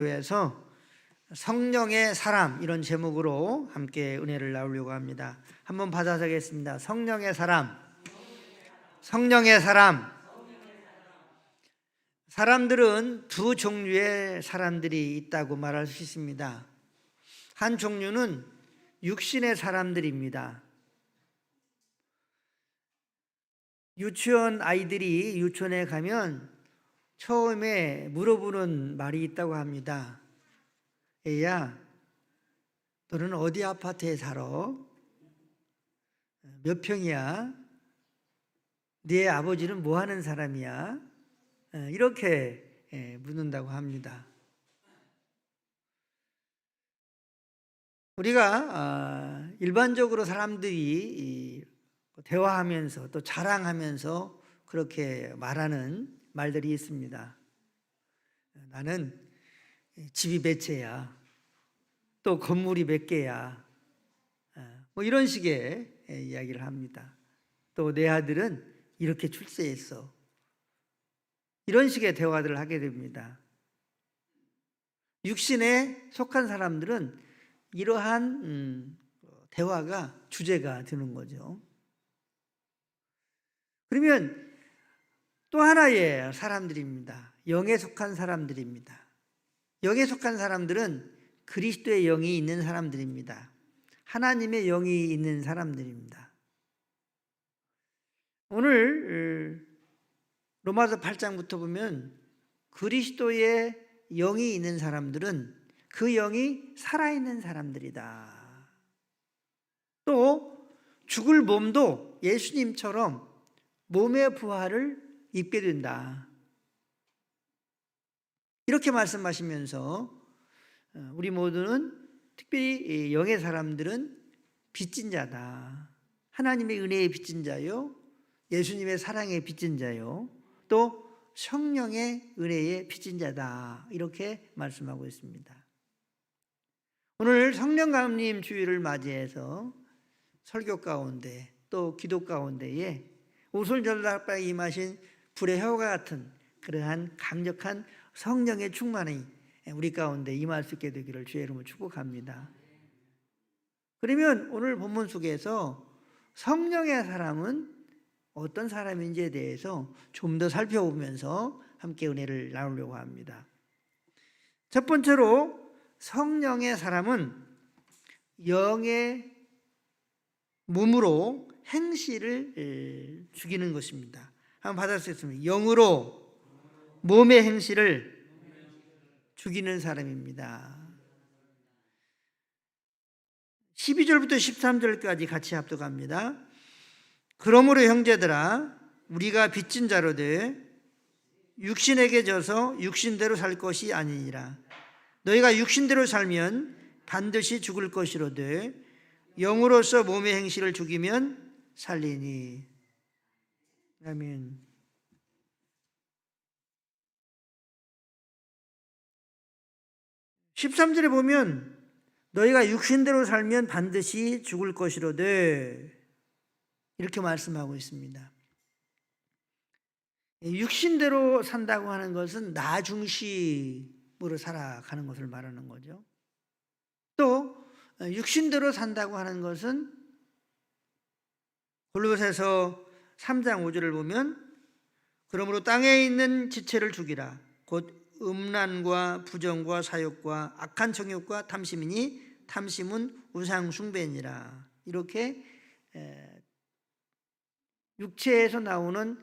에서 성령의 사람 이런 제목으로 함께 은혜를 나누려고 합니다. 한번 받아서겠습니다. 성령의 사람, 성령의 사람. 사람들은 두 종류의 사람들이 있다고 말할 수 있습니다. 한 종류는 육신의 사람들입니다. 유치원 아이들이 유치원에 가면 처음에 물어보는 말이 있다고 합니다. 애야, 너는 어디 아파트에 살아? 몇 평이야? 네 아버지는 뭐 하는 사람이야? 이렇게 묻는다고 합니다. 우리가 일반적으로 사람들이 대화하면서 또 자랑하면서 그렇게 말하는 말들이 있습니다. 나는 집이 몇 채야, 또 건물이 몇 개야, 뭐 이런 식의 이야기를 합니다. 또 내 아들은 이렇게 출세했어, 이런 식의 대화들을 하게 됩니다. 육신에 속한 사람들은 이러한 대화가 주제가 되는 거죠. 그러면 또 하나의 사람들입니다. 영에 속한 사람들입니다. 영에 속한 사람들은 그리스도의 영이 있는 사람들입니다. 하나님의 영이 있는 사람들입니다. 오늘 로마서 8장부터 보면 그리스도의 영이 있는 사람들은 그 영이 살아있는 사람들이다. 또 죽을 몸도 예수님처럼 몸의 부활을 입게 된다. 이렇게 말씀하시면서 우리 모두는 특별히 영의 사람들은 빚진 자다. 하나님의 은혜의 빚진 자요, 예수님의 사랑의 빚진 자요, 또 성령의 은혜의 빚진 자다. 이렇게 말씀하고 있습니다. 오늘 성령 강림 주일을 맞이해서 설교 가운데 또 기도 가운데에 오솔절달바에 임하신 불의 혀와 같은 그러한 강력한 성령의 충만이 우리 가운데 임할 수 있게 되기를 주의 이름으로 축복합니다. 그러면 오늘 본문 속에서 성령의 사람은 어떤 사람인지에 대해서 좀 더 살펴보면서 함께 은혜를 나누려고 합니다. 첫 번째로 성령의 사람은 영의 몸으로 행실을 죽이는 것입니다. 한번 받아쓰겠습니다. 영으로 몸의 행실을 죽이는 사람입니다. 12절부터 13절까지 같이 합독합니다. 그러므로 형제들아, 우리가 빚진 자로되 육신에게 져서 육신대로 살 것이 아니니라. 너희가 육신대로 살면 반드시 죽을 것이로되 영으로서 몸의 행실을 죽이면 살리니. 아멘. 13절에 보면 너희가 육신대로 살면 반드시 죽을 것이로되 이렇게 말씀하고 있습니다. 육신대로 산다고 하는 것은 나 중심으로 살아가는 것을 말하는 거죠. 또 육신대로 산다고 하는 것은 골로새서 3장 5절을 보면 그러므로 땅에 있는 지체를 죽이라. 곧 음란과 부정과 사욕과 악한 정욕과 탐심이니 탐심은 우상 숭배니라. 이렇게 육체에서 나오는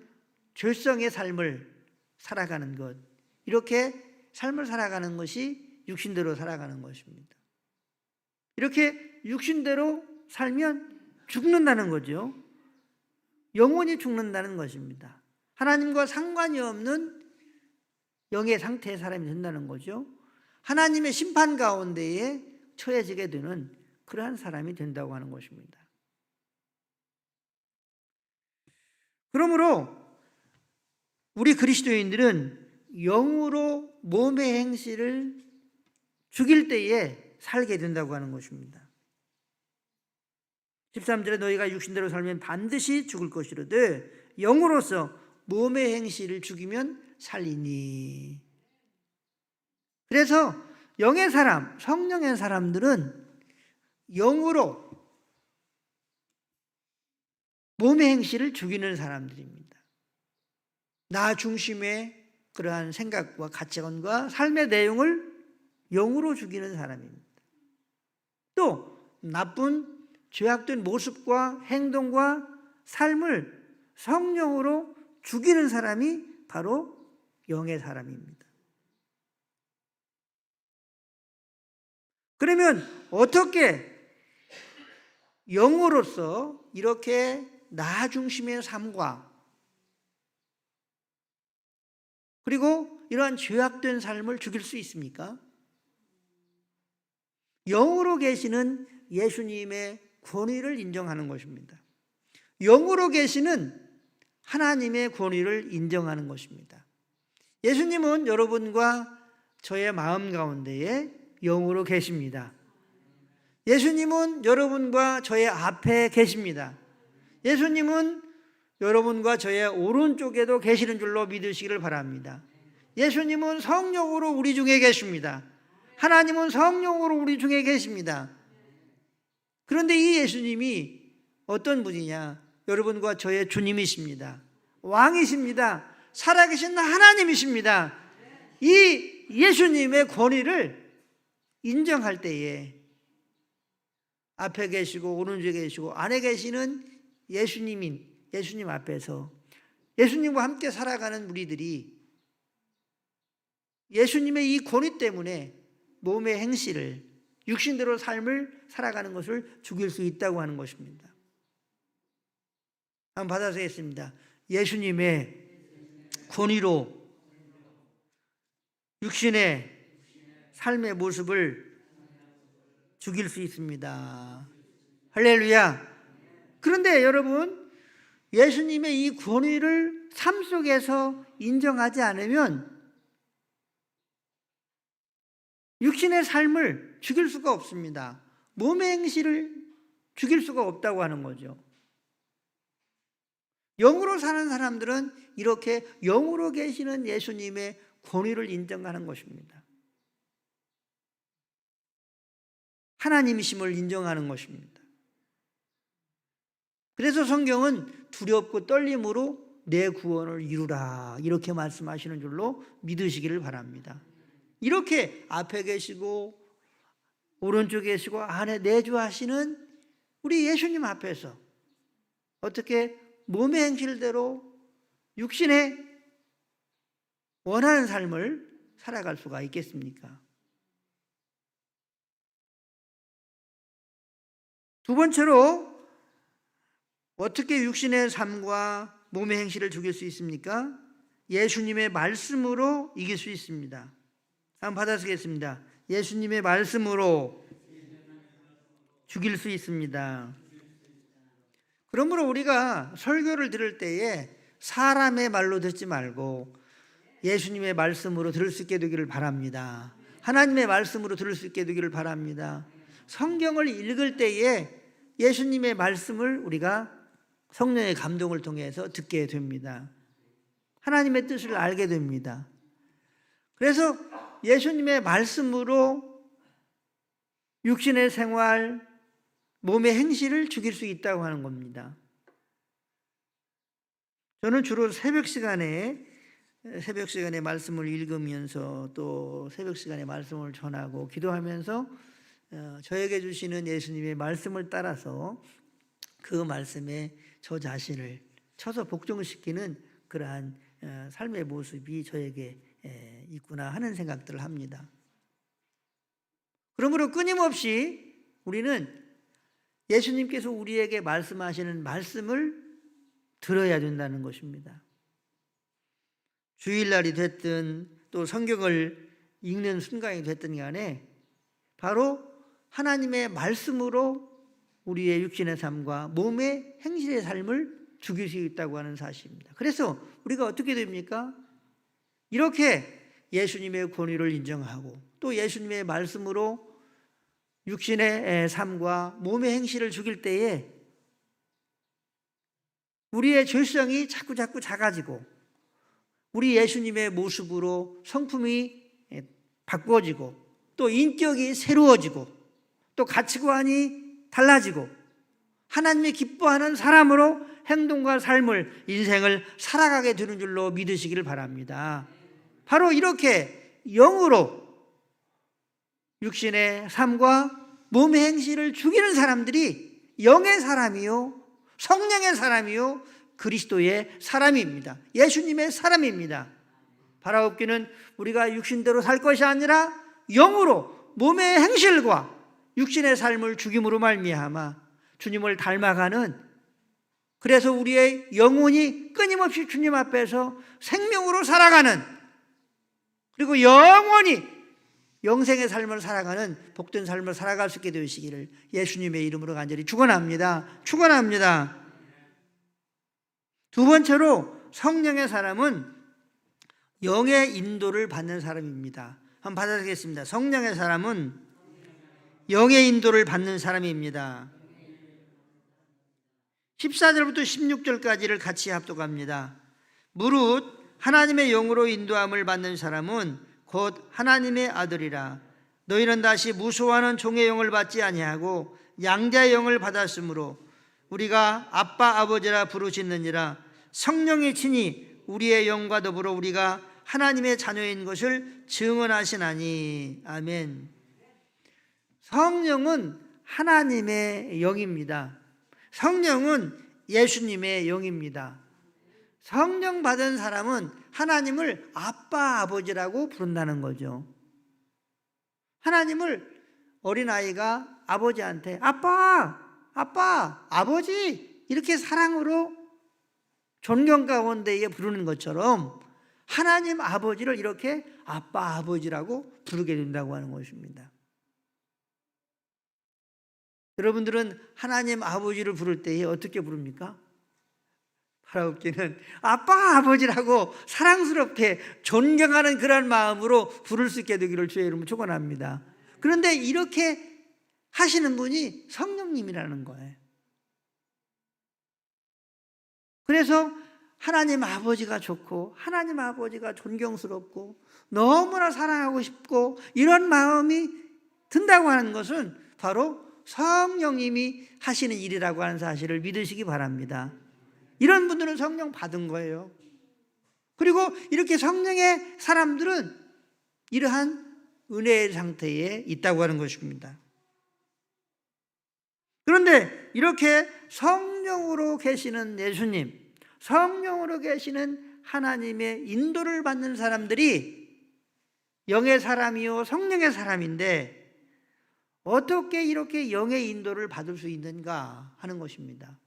죄성의 삶을 살아가는 것, 이렇게 삶을 살아가는 것이 육신대로 살아가는 것입니다. 이렇게 육신대로 살면 죽는다는 거죠. 영원히 죽는다는 것입니다. 하나님과 상관이 없는 영의 상태의 사람이 된다는 거죠. 하나님의 심판 가운데에 처해지게 되는 그러한 사람이 된다고 하는 것입니다. 그러므로 우리 그리스도인들은 영으로 몸의 행실을 죽일 때에 살게 된다고 하는 것입니다. 13절에 너희가 육신대로 살면 반드시 죽을 것이로되 영으로서 몸의 행실을 죽이면 살리니. 그래서 영의 사람, 성령의 사람들은 영으로 몸의 행실을 죽이는 사람들입니다. 나 중심의 그러한 생각과 가치관과 삶의 내용을 영으로 죽이는 사람입니다. 또 나쁜 죄악된 모습과 행동과 삶을 성령으로 죽이는 사람이 바로 영의 사람입니다. 그러면 어떻게 영으로서 이렇게 나 중심의 삶과 그리고 이러한 죄악된 삶을 죽일 수 있습니까? 영으로 계시는 예수님의 권위를 인정하는 것입니다. 영으로 계시는 하나님의 권위를 인정하는 것입니다. 예수님은 여러분과 저의 마음 가운데에 영으로 계십니다. 예수님은 여러분과 저의 앞에 계십니다. 예수님은 여러분과 저의 오른쪽에도 계시는 줄로 믿으시기를 바랍니다. 예수님은 성령으로 우리 중에 계십니다. 하나님은 성령으로 우리 중에 계십니다. 그런데 이 예수님이 어떤 분이냐? 여러분과 저의 주님이십니다. 왕이십니다. 살아계신 하나님이십니다. 이 예수님의 권위를 인정할 때에 앞에 계시고 오른쪽에 계시고 안에 계시는 예수님 앞에서 예수님과 함께 살아가는 우리들이 예수님의 이 권위 때문에 몸의 행실을 육신대로 삶을 살아가는 것을 죽일 수 있다고 하는 것입니다. 한번 받아보겠습니다. 예수님의 권위로 육신의 삶의 모습을 죽일 수 있습니다. 할렐루야. 그런데 여러분, 예수님의 이 권위를 삶 속에서 인정하지 않으면 육신의 삶을 죽일 수가 없습니다. 몸의 행실을 죽일 수가 없다고 하는 거죠. 영으로 사는 사람들은 이렇게 영으로 계시는 예수님의 권위를 인정하는 것입니다. 하나님이심을 인정하는 것입니다. 그래서 성경은 두렵고 떨림으로 내 구원을 이루라 이렇게 말씀하시는 줄로 믿으시기를 바랍니다. 이렇게 앞에 계시고 오른쪽에 계시고 안에 내주하시는 우리 예수님 앞에서 어떻게 몸의 행실대로 육신의 원하는 삶을 살아갈 수가 있겠습니까? 두 번째로 어떻게 육신의 삶과 몸의 행실을 죽일 수 있습니까? 예수님의 말씀으로 이길 수 있습니다. 한번 받아쓰겠습니다. 예수님의 말씀으로 죽일 수 있습니다. 그러므로 우리가 설교를 들을 때에 사람의 말로 듣지 말고 예수님의 말씀으로 들을 수 있게 되기를 바랍니다. 하나님의 말씀으로 들을 수 있게 되기를 바랍니다. 성경을 읽을 때에 예수님의 말씀을 우리가 성령의 감동을 통해서 듣게 됩니다. 하나님의 뜻을 알게 됩니다. 그래서 예수님의 말씀으로 육신의 생활, 몸의 행실을 죽일 수 있다고 하는 겁니다. 저는 주로 새벽 시간에 말씀을 읽으면서 또 새벽 시간에 말씀을 전하고 기도하면서 저에게 주시는 예수님의 말씀을 따라서 그 말씀에 저 자신을 쳐서 복종시키는 그러한 삶의 모습이 저에게 있구나 하는 생각들을 합니다. 그러므로 끊임없이 우리는 예수님께서 우리에게 말씀하시는 말씀을 들어야 된다는 것입니다. 주일날이 됐든 또 성경을 읽는 순간이 됐든 간에 바로 하나님의 말씀으로 우리의 육신의 삶과 몸의 행실의 삶을 죽일 수 있다고 하는 사실입니다. 그래서 우리가 어떻게 됩니까? 이렇게 예수님의 권위를 인정하고 또 예수님의 말씀으로 육신의 삶과 몸의 행실을 죽일 때에 우리의 죄성이 자꾸 작아지고 우리 예수님의 모습으로 성품이 바꿔지고 또 인격이 새로워지고 또 가치관이 달라지고 하나님이 기뻐하는 사람으로 행동과 삶을, 인생을 살아가게 되는 줄로 믿으시기를 바랍니다. 바로 이렇게 영으로 육신의 삶과 몸의 행실을 죽이는 사람들이 영의 사람이요, 성령의 사람이요, 그리스도의 사람입니다. 예수님의 사람입니다. 바라옵기는 우리가 육신대로 살 것이 아니라 영으로 몸의 행실과 육신의 삶을 죽임으로 말미암아 주님을 닮아가는, 그래서 우리의 영혼이 끊임없이 주님 앞에서 생명으로 살아가는, 그리고 영원히 영생의 삶을 살아가는 복된 삶을 살아갈 수 있게 되시기를 예수님의 이름으로 간절히 축원합니다. 축원합니다. 두 번째로 성령의 사람은 영의 인도를 받는 사람입니다. 한번 받아드리겠습니다. 성령의 사람은 영의 인도를 받는 사람입니다. 14절부터 16절까지를 같이 합독합니다. 무릇 하나님의 영으로 인도함을 받는 사람은 곧 하나님의 아들이라. 너희는 다시 무소하는 종의 영을 받지 아니하고 양자의 영을 받았으므로 우리가 아빠 아버지라 부르짖느니라. 성령이 친히 우리의 영과 더불어 우리가 하나님의 자녀인 것을 증언하시나니. 아멘. 성령은 하나님의 영입니다. 성령은 예수님의 영입니다. 성령 받은 사람은 하나님을 아빠 아버지라고 부른다는 거죠. 하나님을 어린아이가 아버지한테 아빠, 아빠, 아버지 이렇게 사랑으로 존경 가운데에 부르는 것처럼 하나님 아버지를 이렇게 아빠 아버지라고 부르게 된다고 하는 것입니다. 여러분들은 하나님 아버지를 부를 때에 어떻게 부릅니까? 바라옵기는 아빠 아버지라고 사랑스럽게 존경하는 그런 마음으로 부를 수 있게 되기를 주의 이름으로 축원합니다. 그런데 이렇게 하시는 분이 성령님이라는 거예요. 그래서 하나님 아버지가 좋고 하나님 아버지가 존경스럽고 너무나 사랑하고 싶고 이런 마음이 든다고 하는 것은 바로 성령님이 하시는 일이라고 하는 사실을 믿으시기 바랍니다. 이런 분들은 성령 받은 거예요. 그리고 이렇게 성령의 사람들은 이러한 은혜의 상태에 있다고 하는 것입니다. 그런데 이렇게 성령으로 계시는 예수님, 성령으로 계시는 하나님의 인도를 받는 사람들이 영의 사람이요 성령의 사람인데 어떻게 이렇게 영의 인도를 받을 수 있는가 하는 것입니다.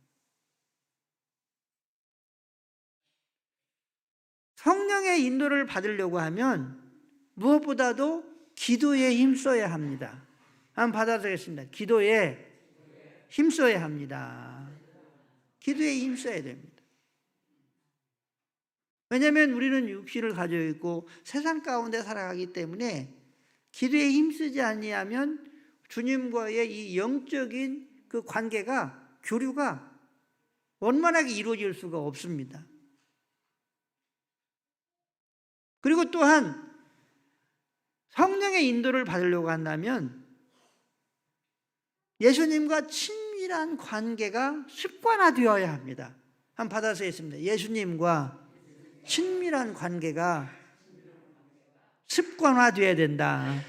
성령의 인도를 받으려고 하면 무엇보다도 기도에 힘써야 합니다. 한번 받아드리겠습니다. 기도에 힘써야 합니다. 기도에 힘써야 됩니다. 왜냐하면 우리는 육신을 가지고 있고 세상 가운데 살아가기 때문에 기도에 힘쓰지 아니하면 주님과의 이 영적인 그 관계가, 교류가 원만하게 이루어질 수가 없습니다. 그리고 또한 성령의 인도를 받으려고 한다면 예수님과 친밀한 관계가 습관화되어야 합니다. 한번 받아서 했습니다. 예수님과 친밀한 관계가 습관화되어야 된다.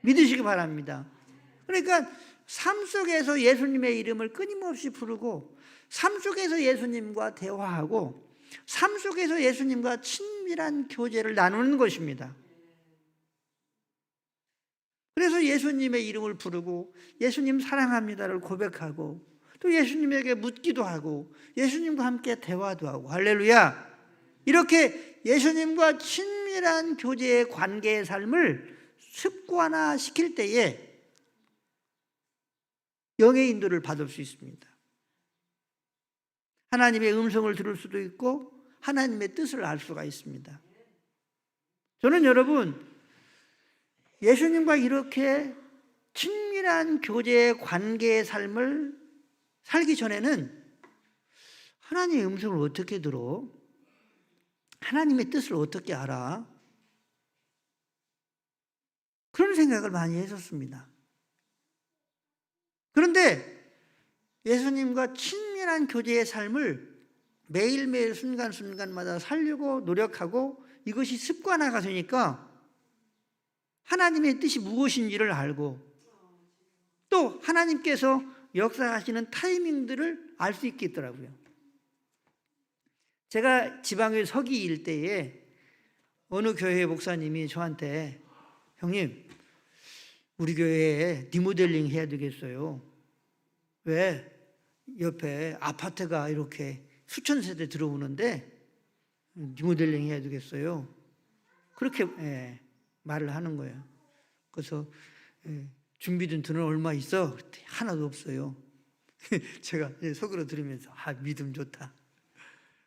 믿으시기 바랍니다. 그러니까 삶 속에서 예수님의 이름을 끊임없이 부르고 삶 속에서 예수님과 대화하고 삶 속에서 예수님과 친밀한 교제를 나누는 것입니다. 그래서 예수님의 이름을 부르고 예수님 사랑합니다를 고백하고 또 예수님에게 묻기도 하고 예수님과 함께 대화도 하고 할렐루야. 이렇게 예수님과 친밀한 교제의 관계의 삶을 습관화시킬 때에 영의 인도를 받을 수 있습니다. 하나님의 음성을 들을 수도 있고 하나님의 뜻을 알 수가 있습니다. 저는 여러분 예수님과 이렇게 친밀한 교제의 관계의 삶을 살기 전에는 하나님의 음성을 어떻게 들어? 하나님의 뜻을 어떻게 알아? 그런 생각을 많이 했었습니다. 그런데 예수님과 친밀한 교제의 삶을 매일매일 순간순간마다 살려고 노력하고 이것이 습관화가 되니까 하나님의 뜻이 무엇인지를 알고 또 하나님께서 역사하시는 타이밍들을 알 수 있겠더라고요. 제가 지방의 서기일 때에 어느 교회 목사님이 저한테 형님 우리 교회에 리모델링 해야 되겠어요. 왜? 옆에 아파트가 이렇게 수천 세대 들어오는데 리모델링 해야 되겠어요. 그렇게 말을 하는 거예요. 그래서 준비된 돈은 얼마 있어? 하나도 없어요. 제가 속으로 들으면서 믿음 좋다.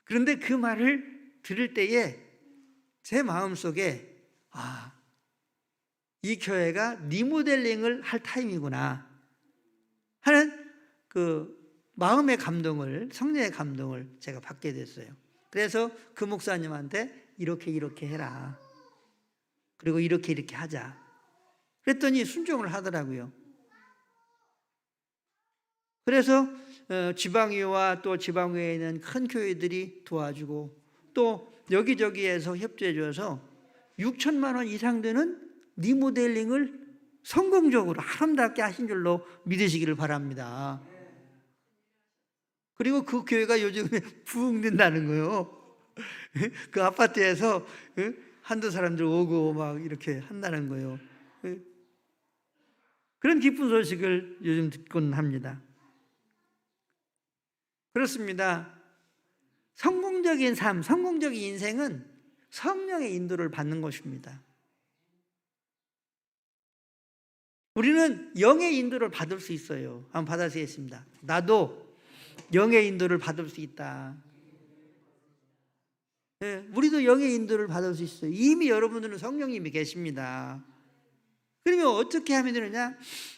그런데 그 말을 들을 때에 제 마음속에 이 교회가 리모델링을 할 타임이구나 하는 그 마음의 감동을, 성령의 감동을 제가 받게 됐어요. 그래서 그 목사님한테 이렇게 해라. 그리고 이렇게 하자. 그랬더니 순종을 하더라고요. 그래서 지방의회와 또 지방의회에 있는 큰 교회들이 도와주고 또 여기저기에서 협조해 줘서 6천만 원 이상 되는 리모델링을 성공적으로 아름답게 하신 줄로 믿으시기를 바랍니다. 그리고 그 교회가 요즘에 부흥된다는 거예요. 그 아파트에서 한두 사람들 오고 막 이렇게 한다는 거예요. 그런 기쁜 소식을 요즘 듣곤 합니다. 그렇습니다. 성공적인 삶, 성공적인 인생은 성령의 인도를 받는 것입니다. 우리는 영의 인도를 받을 수 있어요. 한번 받아보겠습니다. 나도 영의 인도를 받을 수 있다. 우리도 영의 인도를 받을 수 있어요. 이미 여러분들은 성령님이 계십니다. 그러면 어떻게 하면 되느냐?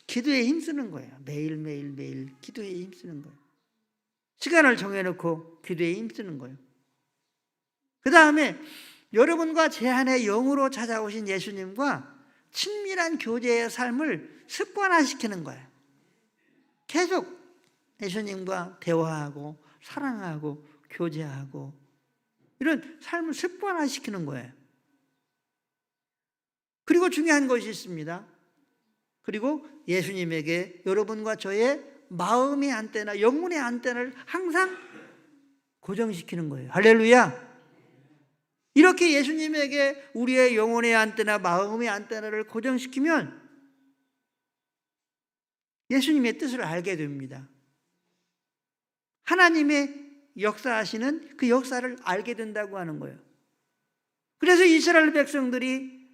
기도에 힘쓰는 거예요. 매일 기도에 힘쓰는 거예요. 시간을 정해놓고 기도에 힘쓰는 거예요. 그 다음에 여러분과 제 안에 영으로 찾아오신 예수님과 친밀한 교제의 삶을 습관화시키는 거예요. 계속 예수님과 대화하고 사랑하고 교제하고 이런 삶을 습관화시키는 거예요. 그리고 중요한 것이 있습니다. 그리고 예수님에게 여러분과 저의 마음의 안테나, 영혼의 안테나를 항상 고정시키는 거예요. 할렐루야! 이렇게 예수님에게 우리의 영혼의 안테나, 마음의 안테나를 고정시키면 예수님의 뜻을 알게 됩니다. 하나님의 역사하시는 그 역사를 알게 된다고 하는 거예요. 그래서 이스라엘 백성들이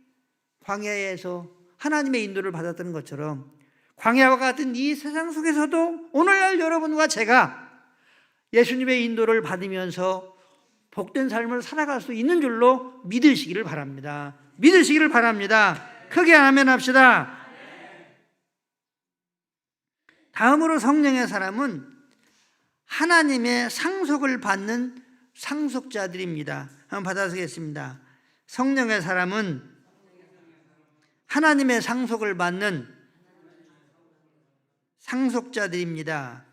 광야에서 하나님의 인도를 받았던 것처럼 광야와 같은 이 세상 속에서도 오늘날 여러분과 제가 예수님의 인도를 받으면서 복된 삶을 살아갈 수 있는 줄로 믿으시기를 바랍니다. 믿으시기를 바랍니다. 크게 아멘 합시다. 다음으로 성령의 사람은 하나님의 상속을 받는 상속자들입니다. 한번 받아보겠습니다. 성령의 사람은 하나님의 상속을 받는 상속자들입니다.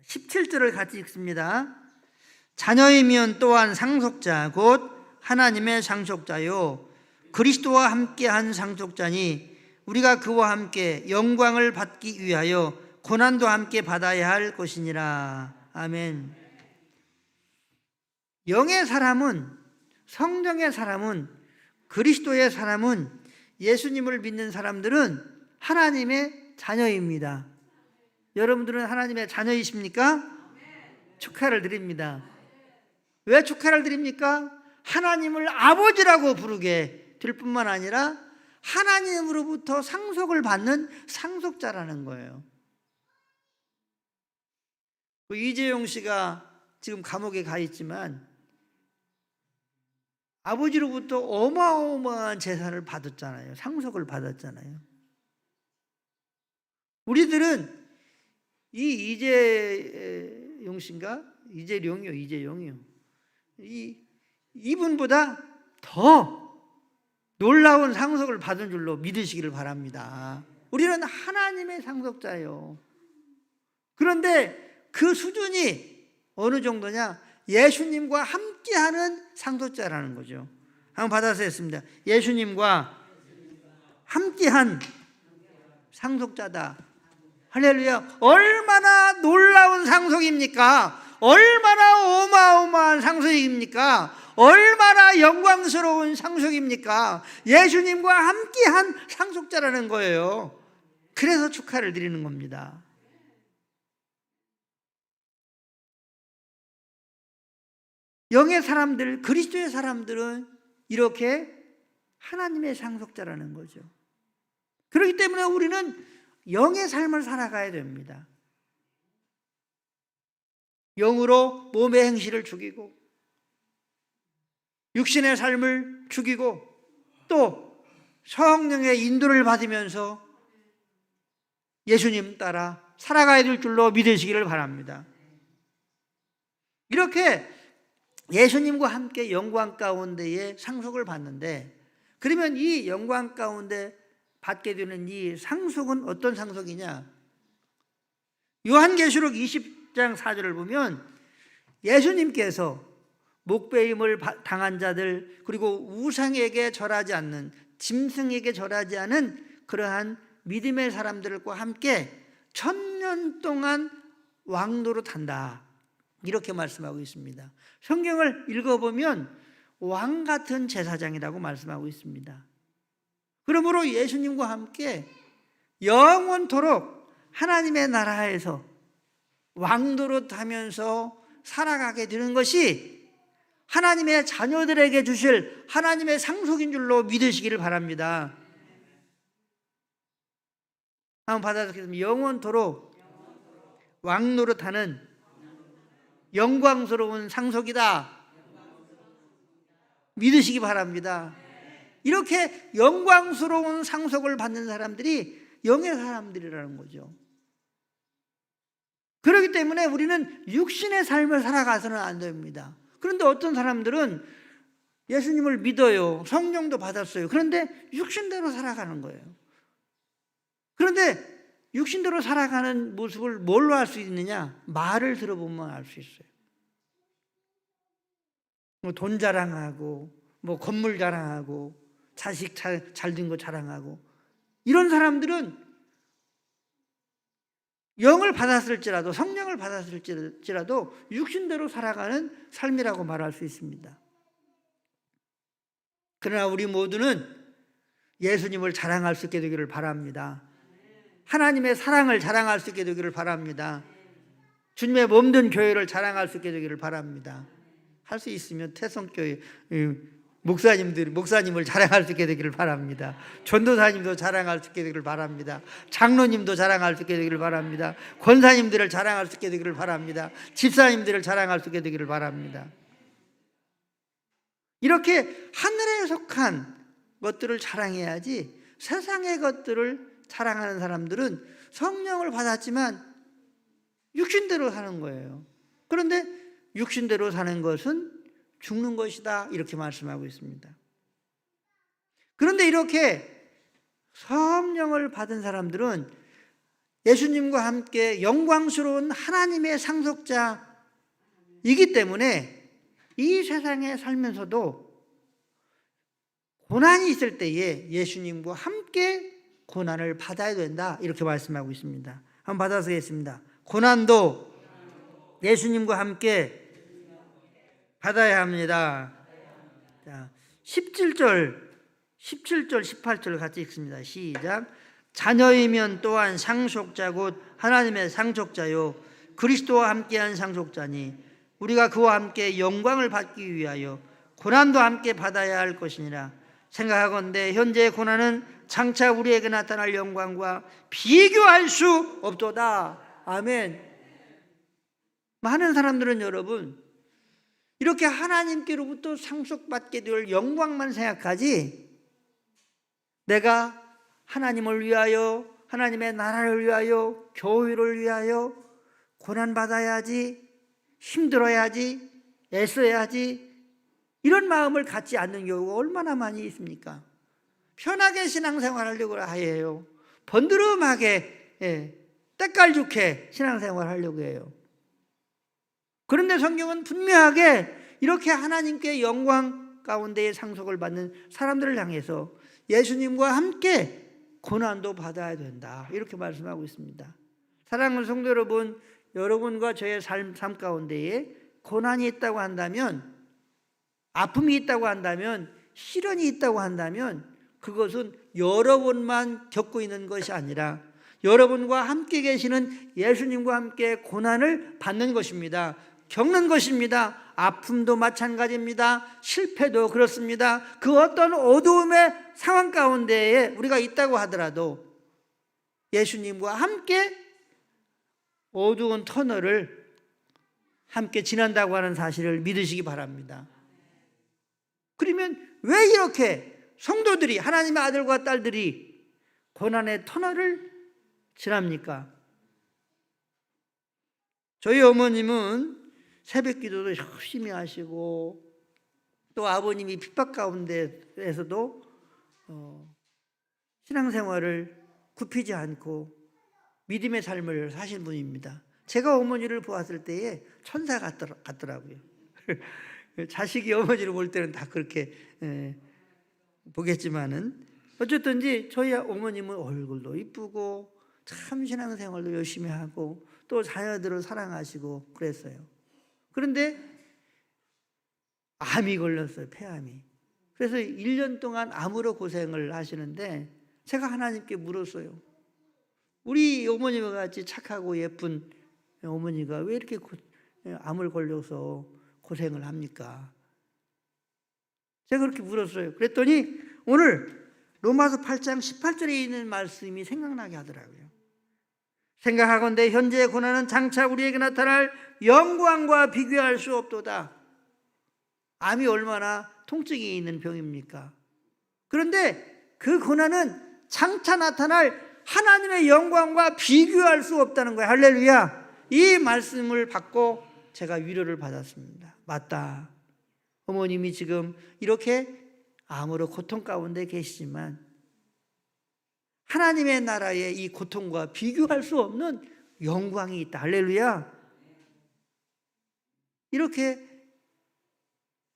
17절을 같이 읽습니다. 자녀이면 또한 상속자 곧 하나님의 상속자요 그리스도와 함께한 상속자니 우리가 그와 함께 영광을 받기 위하여 고난도 함께 받아야 할 것이니라. 아멘. 영의 사람은, 성령의 사람은, 그리스도의 사람은, 예수님을 믿는 사람들은 하나님의 자녀입니다. 여러분들은 하나님의 자녀이십니까? 축하를 드립니다. 왜 축하를 드립니까? 하나님을 아버지라고 부르게 될 뿐만 아니라 하나님으로부터 상속을 받는 상속자라는 거예요. 이재용 씨가 지금 감옥에 가 있지만 아버지로부터 어마어마한 재산을 받았잖아요. 상속을 받았잖아요. 우리들은 이 이재용 씨인가? 이재용이요. 이분보다 더 놀라운 상속을 받은 줄로 믿으시기를 바랍니다. 우리는 하나님의 상속자예요. 그런데 그 수준이 어느 정도냐? 예수님과 함께하는 상속자라는 거죠. 한번 받아서 했습니다. 예수님과 함께한 상속자다. 할렐루야. 얼마나 놀라운 상속입니까? 얼마나 어마어마한 상속입니까? 얼마나 영광스러운 상속입니까? 예수님과 함께한 상속자라는 거예요. 그래서 축하를 드리는 겁니다. 영의 사람들, 그리스도의 사람들은 이렇게 하나님의 상속자라는 거죠. 그렇기 때문에 우리는 영의 삶을 살아가야 됩니다. 영으로 몸의 행실을 죽이고 육신의 삶을 죽이고 또 성령의 인도를 받으면서 예수님 따라 살아가야 될 줄로 믿으시기를 바랍니다. 이렇게 예수님과 함께 영광 가운데에 상속을 받는데, 그러면 이 영광 가운데 받게 되는 이 상속은 어떤 상속이냐? 요한계시록 20장 4절을 보면 예수님께서 목배임을 당한 자들, 그리고 우상에게 절하지 않는, 짐승에게 절하지 않은 그러한 믿음의 사람들과 함께 1000년 동안 왕노릇 한다, 이렇게 말씀하고 있습니다. 성경을 읽어보면 왕 같은 제사장이라고 말씀하고 있습니다. 그러므로 예수님과 함께 영원토록 하나님의 나라에서 왕노릇하면서 살아가게 되는 것이 하나님의 자녀들에게 주실 하나님의 상속인 줄로 믿으시기를 바랍니다. 한번 받아들이겠습니다. 영원토록 왕노릇하는 영광스러운 상속이다, 믿으시기 바랍니다. 이렇게 영광스러운 상속을 받는 사람들이 영의 사람들이라는 거죠. 그렇기 때문에 우리는 육신의 삶을 살아가서는 안 됩니다. 그런데 어떤 사람들은 예수님을 믿어요, 성령도 받았어요. 그런데 육신대로 살아가는 거예요. 그런데 육신대로 살아가는 모습을 뭘로 알 수 있느냐? 말을 들어보면 알 수 있어요. 뭐 돈 자랑하고, 뭐 건물 자랑하고, 자식 잘 된 거 자랑하고, 이런 사람들은 영을 받았을지라도, 성령을 받았을지라도 육신대로 살아가는 삶이라고 말할 수 있습니다. 그러나 우리 모두는 예수님을 자랑할 수 있게 되기를 바랍니다. 하나님의 사랑을 자랑할 수 있게 되기를 바랍니다. 주님의 몸된 교회를 자랑할 수 있게 되기를 바랍니다. 할 수 있으면 태성교회 목사님을 자랑할 수 있게 되기를 바랍니다. 전도사님도 자랑할 수 있게 되기를 바랍니다. 장로님도 자랑할 수 있게 되기를 바랍니다. 권사님들을 자랑할 수 있게 되기를 바랍니다. 집사님들을 자랑할 수 있게 되기를 바랍니다. 이렇게 하늘에 속한 것들을 자랑해야지, 세상의 것들을 자랑하는 사람들은 성령을 받았지만 육신대로 사는 거예요. 그런데 육신대로 사는 것은 죽는 것이다, 이렇게 말씀하고 있습니다. 그런데 이렇게 성령을 받은 사람들은 예수님과 함께 영광스러운 하나님의 상속자이기 때문에 이 세상에 살면서도 고난이 있을 때에 예수님과 함께 고난을 받아야 된다, 이렇게 말씀하고 있습니다. 한번 받아서 하겠습니다. 고난도 예수님과 함께 받아야 합니다. 자, 17절, 18절 같이 읽습니다. 시작. 자녀이면 또한 상속자 곧 하나님의 상속자요 그리스도와 함께한 상속자니 우리가 그와 함께 영광을 받기 위하여 고난도 함께 받아야 할 것이니라. 생각하건대 현재의 고난은 장차 우리에게 나타날 영광과 비교할 수 없도다. 아멘. 많은 사람들은 여러분 이렇게 하나님께로부터 상속받게 될 영광만 생각하지, 내가 하나님을 위하여, 하나님의 나라를 위하여, 교회를 위하여 고난받아야지, 힘들어야지, 애써야지, 이런 마음을 갖지 않는 경우가 얼마나 많이 있습니까? 편하게 신앙생활 하려고 해요. 번드름하게, 때깔좋게 신앙생활 하려고 해요. 그런데 성경은 분명하게 이렇게 하나님께 영광 가운데에 상속을 받는 사람들을 향해서 예수님과 함께 고난도 받아야 된다, 이렇게 말씀하고 있습니다. 사랑하는 성도 여러분, 여러분과 저의 삶 가운데에 고난이 있다고 한다면, 아픔이 있다고 한다면, 시련이 있다고 한다면 그것은 여러분만 겪고 있는 것이 아니라 여러분과 함께 계시는 예수님과 함께 고난을 받는 것입니다. 겪는 것입니다. 아픔도 마찬가지입니다. 실패도 그렇습니다. 그 어떤 어두움의 상황 가운데에 우리가 있다고 하더라도 예수님과 함께 어두운 터널을 함께 지난다고 하는 사실을 믿으시기 바랍니다. 그러면 왜 이렇게 성도들이, 하나님의 아들과 딸들이 고난의 터널을 지납니까? 저희 어머님은 새벽 기도도 열심히 하시고, 또 아버님이 핍박 가운데에서도 신앙생활을 굽히지 않고 믿음의 삶을 사신 분입니다. 제가 어머니를 보았을 때에 천사 같더라고요. 자식이 어머니를 볼 때는 다 그렇게 보겠지만은, 어쨌든지 저희 어머님은 얼굴도 이쁘고 참 신앙생활도 열심히 하고 또 자녀들을 사랑하시고 그랬어요. 그런데 암이 걸렸어요. 폐암이. 그래서 1년 동안 암으로 고생을 하시는데 제가 하나님께 물었어요. 우리 어머님과 같이 착하고 예쁜 어머니가 왜 이렇게 암을 걸려서 고생을 합니까? 제가 그렇게 물었어요. 그랬더니 오늘 로마서 8장 18절에 있는 말씀이 생각나게 하더라고요. 생각하건대 현재의 고난은 장차 우리에게 나타날 영광과 비교할 수 없도다. 암이 얼마나 통증이 있는 병입니까? 그런데 그 고난은 장차 나타날 하나님의 영광과 비교할 수 없다는 거예요. 할렐루야. 이 말씀을 받고 제가 위로를 받았습니다. 맞다. 어머님이 지금 이렇게 암으로 고통 가운데 계시지만 하나님의 나라의 이 고통과 비교할 수 없는 영광이 있다. 할렐루야. 이렇게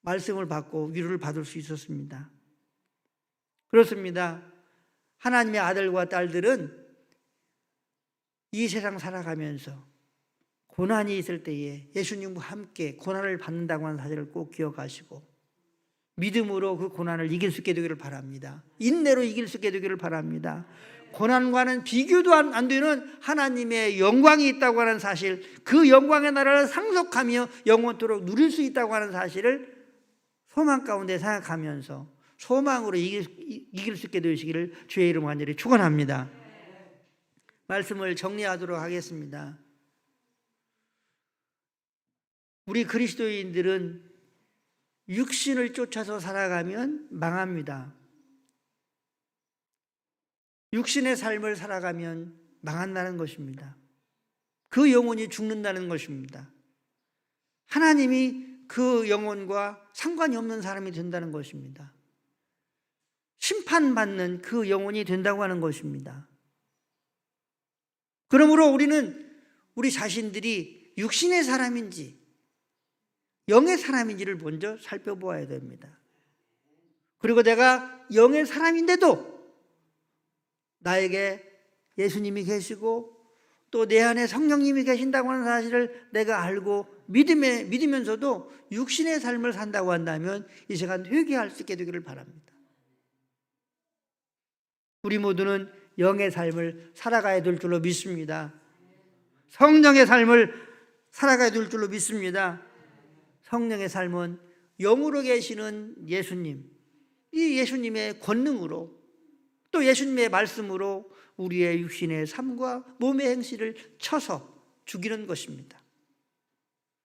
말씀을 받고 위로를 받을 수 있었습니다. 그렇습니다. 하나님의 아들과 딸들은 이 세상 살아가면서 고난이 있을 때에 예수님과 함께 고난을 받는다고 하는 사실을 꼭 기억하시고 믿음으로 그 고난을 이길 수 있게 되기를 바랍니다. 인내로 이길 수 있게 되기를 바랍니다. 고난과는 비교도 안 되는 하나님의 영광이 있다고 하는 사실, 그 영광의 나라를 상속하며 영원토록 누릴 수 있다고 하는 사실을 소망 가운데 생각하면서 소망으로 이길 수 있게 되시기를 주의 이름 간절히 축원합니다. 말씀을 정리하도록 하겠습니다. 우리 그리스도인들은 육신을 쫓아서 살아가면 망합니다. 육신의 삶을 살아가면 망한다는 것입니다. 그 영혼이 죽는다는 것입니다. 하나님이 그 영혼과 상관이 없는 사람이 된다는 것입니다. 심판받는 그 영혼이 된다고 하는 것입니다. 그러므로 우리는 우리 자신들이 육신의 사람인지 영의 사람인지를 먼저 살펴보아야 됩니다. 그리고 내가 영의 사람인데도 나에게 예수님이 계시고 또 내 안에 성령님이 계신다고 하는 사실을 내가 알고 믿으면서도 육신의 삶을 산다고 한다면 이 시간 회개할 수 있게 되기를 바랍니다. 우리 모두는 영의 삶을 살아가야 될 줄로 믿습니다. 성령의 삶을 살아가야 될 줄로 믿습니다. 성령의 삶은 영으로 계시는 예수님, 이 예수님의 권능으로 또 예수님의 말씀으로 우리의 육신의 삶과 몸의 행실을 쳐서 죽이는 것입니다.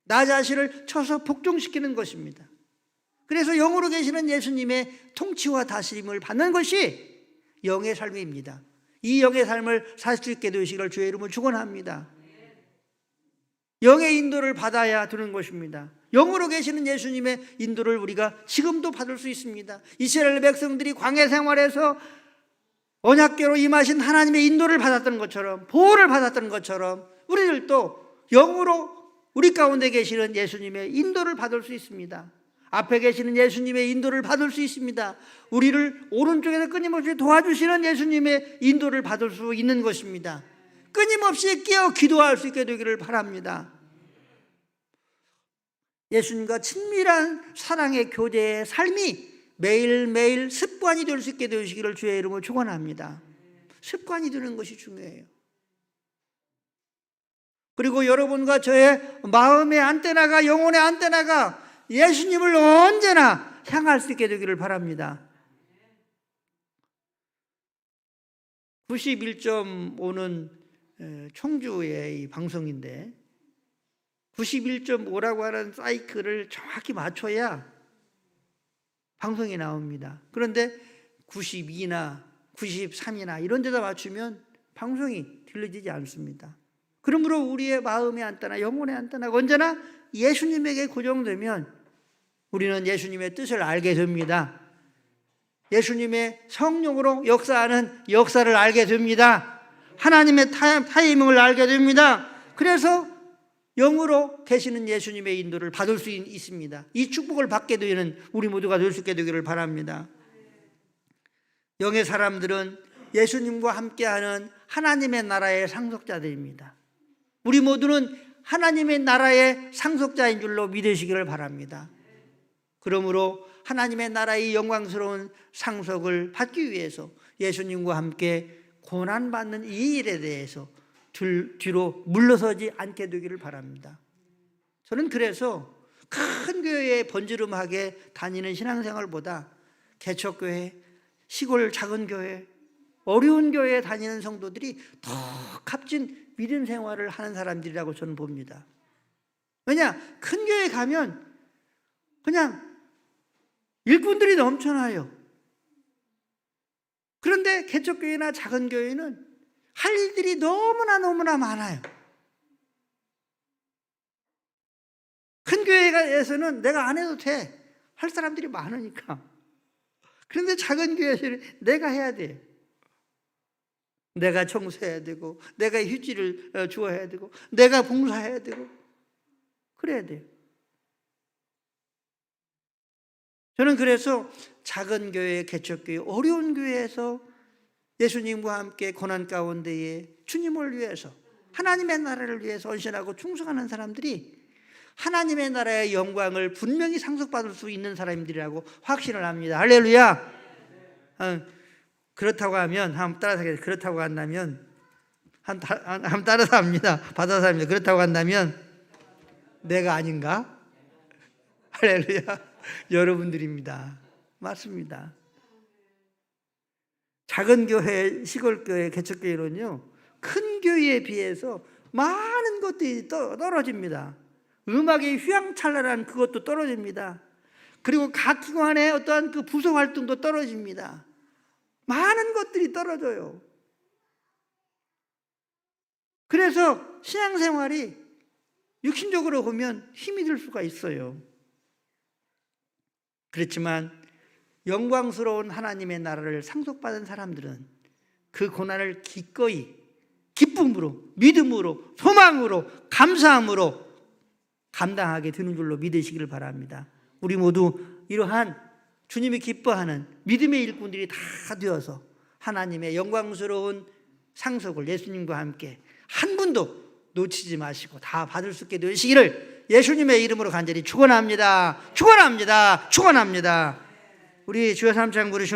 나 자신을 쳐서 복종시키는 것입니다. 그래서 영으로 계시는 예수님의 통치와 다스림을 받는 것이 영의 삶입니다. 이 영의 삶을 살 수 있게 되시기를 주의 이름으로 축원합니다. 영의 인도를 받아야 되는 것입니다. 영으로 계시는 예수님의 인도를 우리가 지금도 받을 수 있습니다. 이스라엘 백성들이 광야 생활에서 언약궤로 임하신 하나님의 인도를 받았던 것처럼, 보호를 받았던 것처럼 우리들도 영으로 우리 가운데 계시는 예수님의 인도를 받을 수 있습니다. 앞에 계시는 예수님의 인도를 받을 수 있습니다. 우리를 오른쪽에서 끊임없이 도와주시는 예수님의 인도를 받을 수 있는 것입니다. 끊임없이 깨어 기도할 수 있게 되기를 바랍니다. 예수님과 친밀한 사랑의 교제의 삶이 매일매일 습관이 될 수 있게 되시기를 주의 이름으로 축원합니다. 습관이 되는 것이 중요해요. 그리고 여러분과 저의 마음의 안테나가, 영혼의 안테나가 예수님을 언제나 향할 수 있게 되기를 바랍니다. 91.5는 청주의 이 방송인데 91.5라고 하는 사이클을 정확히 맞춰야 방송이 나옵니다. 그런데 92나 93이나 이런 데다 맞추면 방송이 들려지지 않습니다. 그러므로 우리의 마음의 안테나, 영혼의 안테나가 언제나 예수님에게 고정되면 우리는 예수님의 뜻을 알게 됩니다. 예수님의 성령으로 역사하는 역사를 알게 됩니다. 하나님의 타이밍을 알게 됩니다. 그래서 영으로 계시는 예수님의 인도를 받을 수 있습니다. 이 축복을 받게 되는 우리 모두가 될 수 있게 되기를 바랍니다. 영의 사람들은 예수님과 함께하는 하나님의 나라의 상속자들입니다. 우리 모두는 하나님의 나라의 상속자인 줄로 믿으시기를 바랍니다. 그러므로 하나님의 나라의 영광스러운 상속을 받기 위해서 예수님과 함께 고난받는 이 일에 대해서 뒤로 물러서지 않게 되기를 바랍니다. 저는 그래서 큰 교회에 번지름하게 다니는 신앙생활보다 개척교회, 시골 작은 교회, 어려운 교회에 다니는 성도들이 더 값진 믿음 생활을 하는 사람들이라고 저는 봅니다. 왜냐? 큰 교회 가면 그냥 일꾼들이 넘쳐나요. 그런데 개척교회나 작은 교회는 할 일들이 너무나 많아요. 큰 교회에서는 내가 안 해도 돼. 할 사람들이 많으니까. 그런데 작은 교회에서는 내가 해야 돼요. 내가 청소해야 되고, 내가 휴지를 주워야 되고, 내가 봉사해야 되고, 그래야 돼요. 저는 그래서 작은 교회, 개척교회, 어려운 교회에서 예수님과 함께 고난 가운데에 주님을 위해서, 하나님의 나라를 위해서 헌신하고 충성하는 사람들이 하나님의 나라의 영광을 분명히 상속받을 수 있는 사람들이라고 확신을 합니다. 할렐루야. 그렇다고 하면 한번 따라서 하겠습니다. 그렇다고 한다면 한번 따라서 합니다. 받아서 합니다. 그렇다고 한다면 내가 아닌가? 할렐루야. 여러분들입니다. 맞습니다. 작은 교회, 시골 교회, 개척교회는요, 큰 교회에 비해서 많은 것들이 떨어집니다. 음악의 휘황찬란한 그것도 떨어집니다. 그리고 각 기관의 어떠한 그 부서 활동도 떨어집니다. 많은 것들이 떨어져요. 그래서 신앙생활이 육신적으로 보면 힘이 들 수가 있어요. 그렇지만 영광스러운 하나님의 나라를 상속받은 사람들은 그 고난을 기꺼이 기쁨으로, 믿음으로, 소망으로, 감사함으로 감당하게 되는 줄로 믿으시기를 바랍니다. 우리 모두 이러한 주님이 기뻐하는 믿음의 일꾼들이 다 되어서 하나님의 영광스러운 상속을 예수님과 함께 한 분도 놓치지 마시고 다 받을 수 있게 되시기를 예수님의 이름으로 간절히 축원합니다. 축원합니다. 축원합니다. 우리 주여 삼창 부르시는